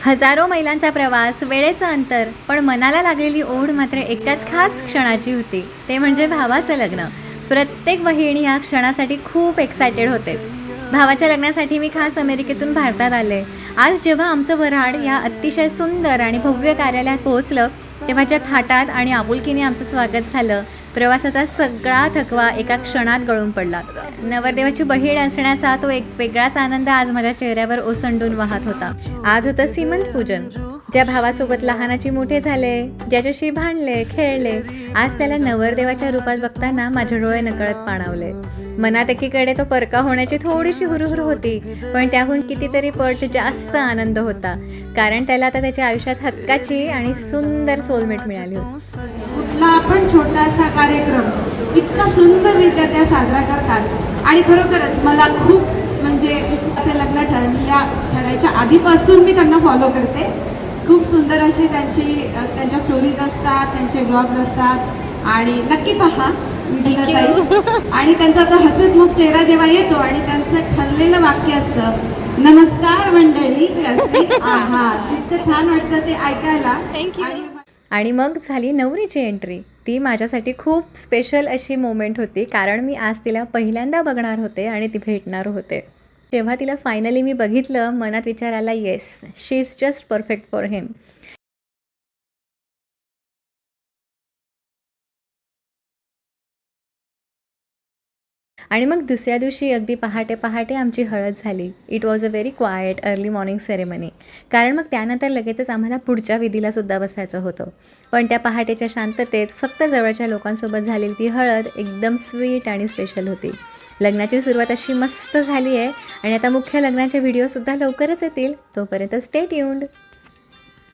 हजारो मैलांचा प्रवास, वेळेचं अंतर, पण मनाला लागलेली ओढ मात्र एकाच खास क्षणाची होती, ते म्हणजे भावाचं लग्न. प्रत्येक बहीण या क्षणासाठी खूप एक्सायटेड होते. भावाच्या लग्नासाठी मी खास अमेरिकेतून भारतात आले. आज जेव्हा आमचं वऱ्हाड या अतिशय सुंदर आणि भव्य कार्यालयात पोहोचलं, तेव्हा ज्या थाटात आणि आपुलकीने आमचं स्वागत झालं, प्रवासाचा सगळा थकवा एका क्षणात गळून पडला. नवरदेवाची बहीण असण्याचा तो एक वेगळाच आनंद आज माझ्या चेहऱ्यावर ओसंडून वाहत होता. आज होतं सीमंत पूजन. ज्या भावासोबत लहानाची मोठे झाले, ज्याच्याशी भांडले, खेळले, आज त्याला नवरदेवाच्या रूपात बघताना माझे डोळे नकळत पाणावले. मनात एकीकडे तो परका होण्याची थोडीशी हुरहुर होती, पण त्याहून कितीतरी पट जास्त आनंद होता, कारण त्याला आता त्याच्या आयुष्यात हक्काची आणि सुंदर सोलमेट मिळाली होती. कुठला पण छोटासा कार्यक्रम इतका सुंदररित्या त्या साजरा करतात आणि खरोखरच मला खूप म्हणजे लग्न ठरायच्या आधीपासून मी त्यांना फॉलो करते. खूप सुंदर असे त्यांच्या स्टोरीज असतात, त्यांचे ब्लॉग्स असतात आणि नक्की पहा. आणि त्यांचा तो हसतमुख चेहरा जेव्हा येतो आणि त्यांचं ठरलेलं वाक्य असतं, नमस्कार मंडळी, आहात, इतकं छान वाटतं ते ऐकायला. आणि मग झाली नवरीची एंट्री. ती माझ्यासाठी खूप स्पेशल अशी मोमेंट होती, कारण मी आज तिला पहिल्यांदा बघणार होते आणि ती भेटणार होते. तेव्हा तिला फायनली मी बघितलं, मनात विचार आला, yes, she is just perfect for him. आणि मग दुसऱ्या दिवशी अगदी पहाटे पहाटे आमची हळद झाली. It was a very quiet early morning ceremony, कारण मग त्यानंतर लगेचच आम्हाला पुढच्या विधीलासुद्धा बसायचं होतं. पण त्या पहाटेच्या शांततेत फक्त जवळच्या लोकांसोबत झालेली ती हळद एकदम स्वीट आणि स्पेशल होती. लग्नाची सुरुवात अशी मस्त झाली आहे आणि आता मुख्य लग्नाचे व्हिडिओसुद्धा लवकरच येतील. तोपर्यंत स्टे ट्यून्ड.